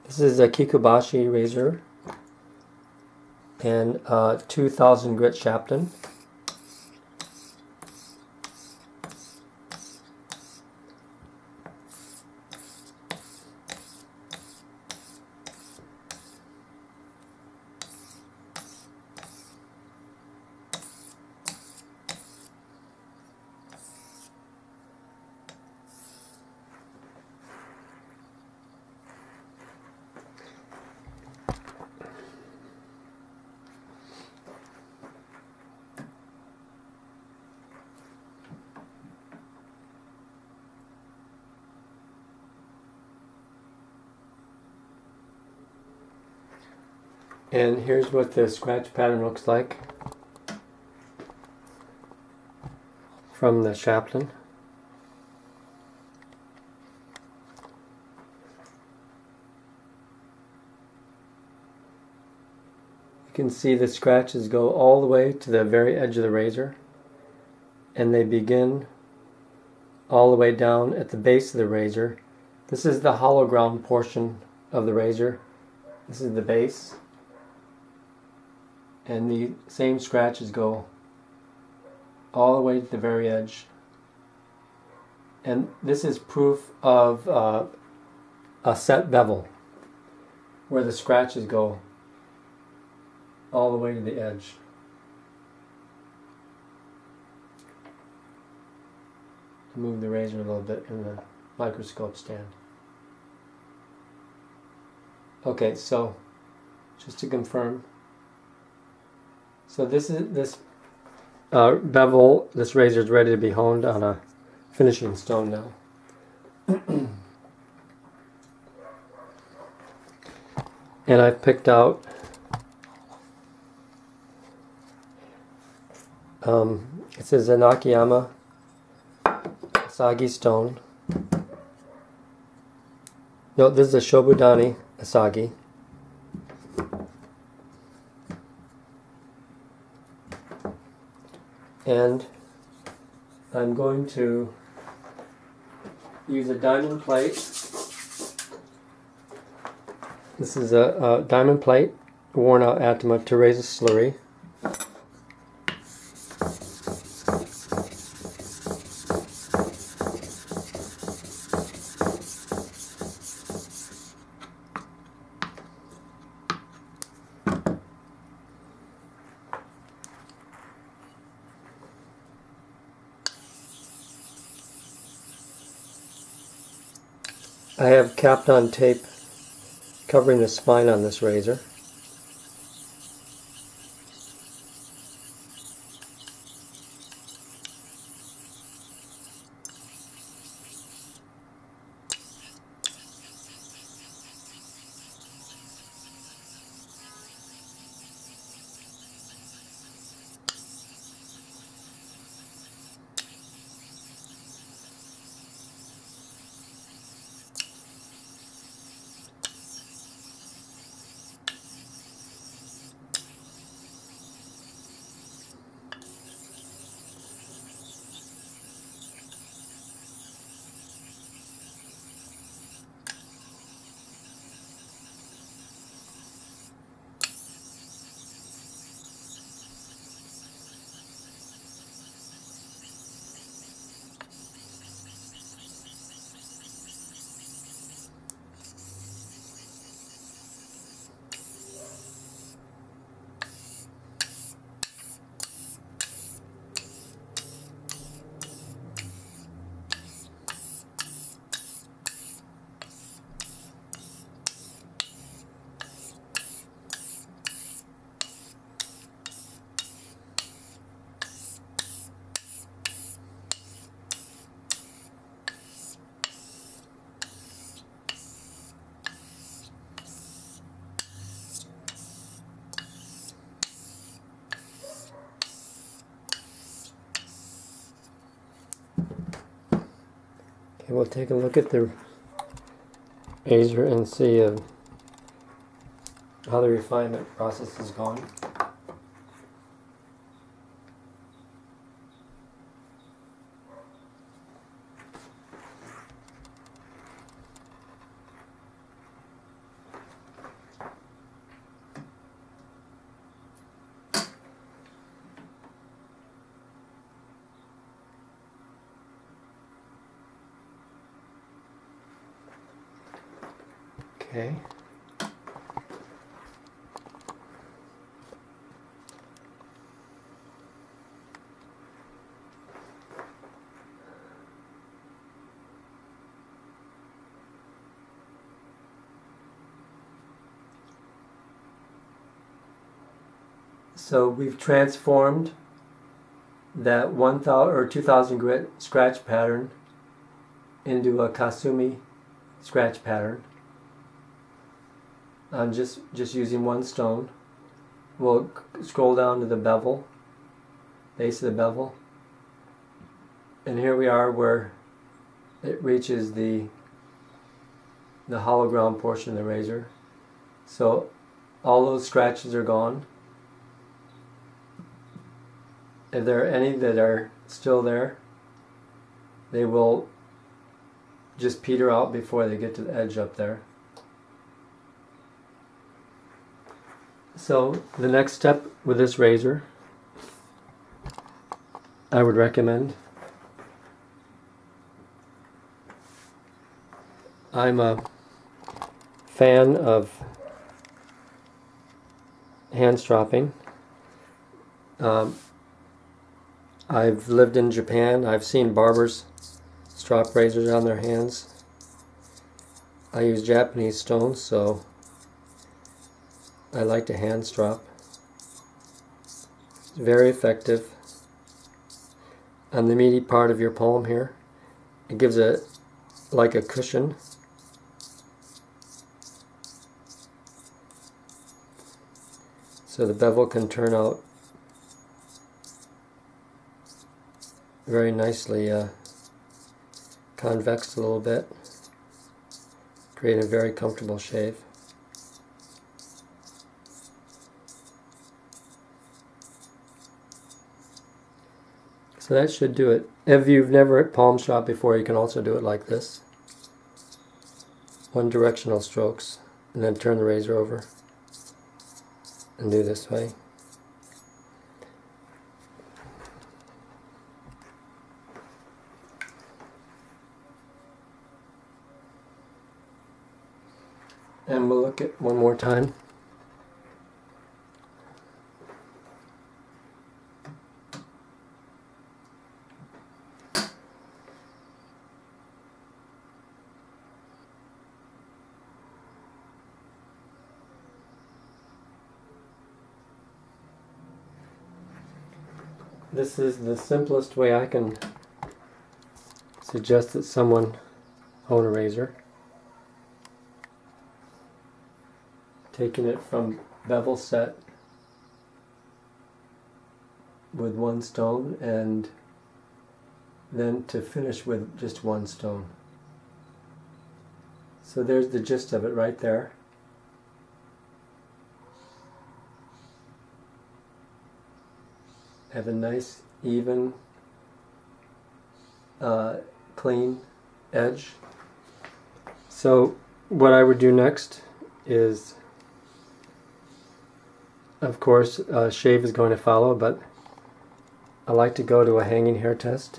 This is a Kikuboshi razor and 2000 grit Shapton. And here's what the scratch pattern looks like from the Shapton. You can see the scratches go all the way to the very edge of the razor, and they begin all the way down at the base of the razor. This is the hollow ground portion of the razor. This is the base. And the same scratches go all the way to the very edge. And this is proof of a set bevel, where the scratches go all the way to the edge. Move the razor a little bit in the microscope stand. Okay, so just to confirm, so this bevel, this razor is ready to be honed on a finishing stone now. And I've picked out it says an Akiyama Asagi stone. No, this is a Shobudani Asagi. And I'm going to use a diamond plate. This is a diamond plate, worn out Atma, to raise a slurry. I have Kapton tape covering the spine on this razor. Okay, we'll take a look at the razor and see how the refinement process is going. Okay. So we've transformed that 1,000 or 2,000 grit scratch pattern into a Kasumi scratch pattern. I'm just using one stone. We'll scroll down to the bevel, base of the bevel, and here we are where it reaches the hollow ground portion of the razor. So all those scratches are gone. If there are any that are still there, they will just peter out before they get to the edge up there. So the next step with this razor, I would recommend. I'm a fan of hand stropping. I've lived in Japan. I've seen barbers strop razors on their hands. I use Japanese stones, so I like to hand strop. It's very effective. On the meaty part of your palm here, it gives it like a cushion. So the bevel can turn out very nicely convexed a little bit, create a very comfortable shave. So that should do it. If you've never palm strop before, you can also do it like this. One directional strokes, and then turn the razor over and do this way. And we'll look at one more time. This is the simplest way I can suggest that someone own a razor. Taking it from bevel set with one stone, and then to finish with just one stone. So there's the gist of it right there. Have a nice, even, clean edge. So what I would do next is, of course, shave is going to follow, but I like to go to a hanging hair test.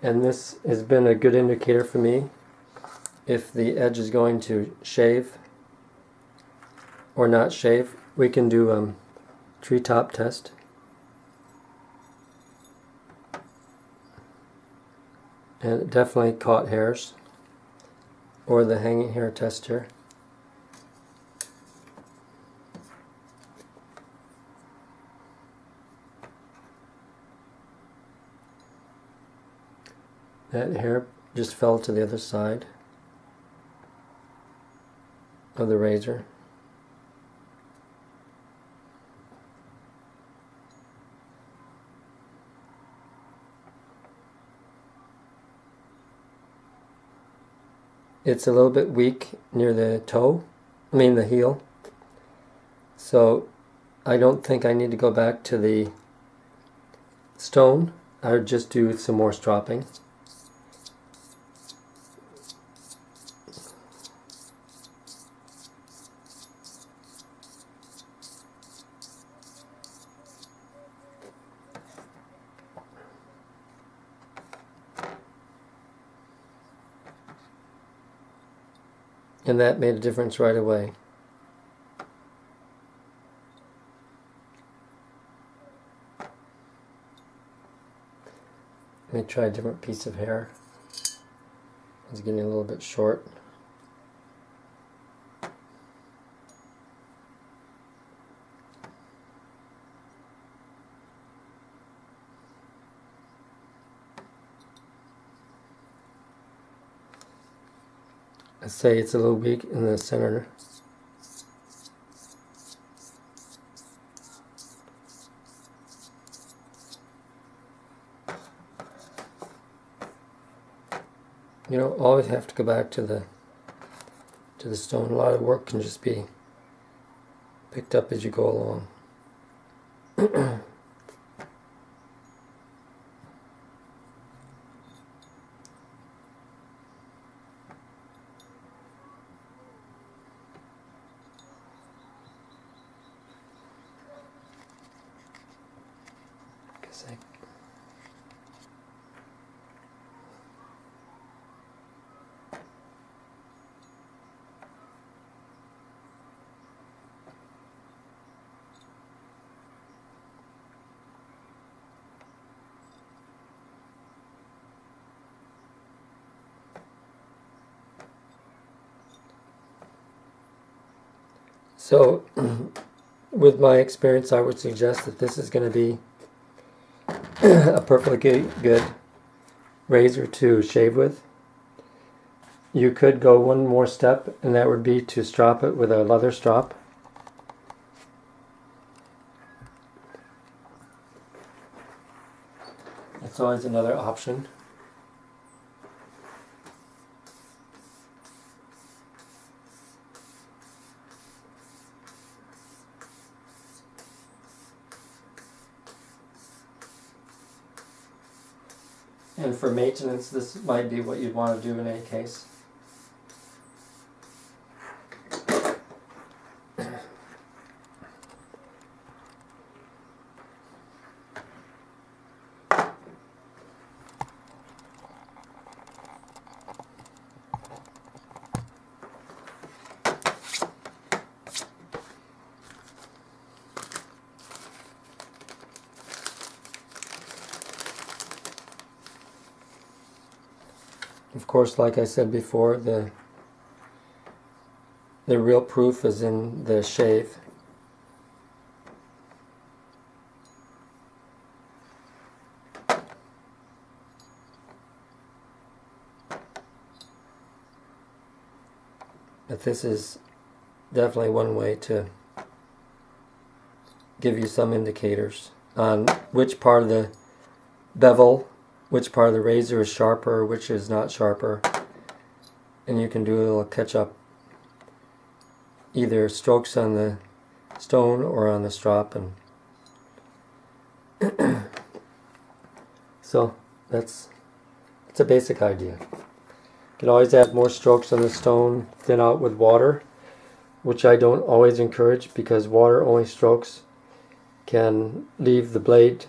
And this has been a good indicator for me if the edge is going to shave or not shave. We can do treetop test. And it definitely caught hairs. Or the hanging hair test here. That hair just fell to the other side of the razor. It's a little bit weak near the toe, the heel. So I don't think I need to go back to the stone. I would just do some more stropping. And that made a difference right away. Let me try a different piece of hair. It's getting a little bit short. I say it's a little weak in the center. You don't always have to go back to the stone. A lot of work can just be picked up as you go along. So, with my experience, I would suggest that this is going to be a perfectly good razor to shave with. You could go one more step, and that would be to strop it with a leather strop. That's always another option. And for maintenance, this might be what you'd want to do in any case. Of course, like I said before, the real proof is in the shave. But this is definitely one way to give you some indicators on which part of the bevel, which part of the razor is sharper, which is not sharper, and you can do a little catch up, either strokes on the stone or on the strop, and so that's a basic idea. You can always add more strokes on the stone, thin out with water, which I don't always encourage because water only strokes can leave the blade's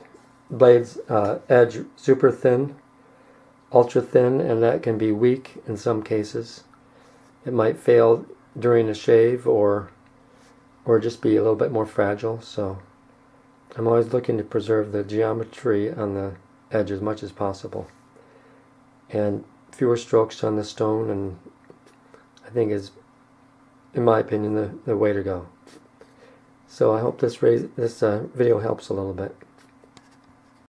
edge super thin, ultra thin, and that can be weak in some cases. It might fail during a shave or just be a little bit more fragile. So I'm always looking to preserve the geometry on the edge as much as possible, and fewer strokes on the stone, and I think is, in my opinion, the way to go. So I hope this video helps a little bit.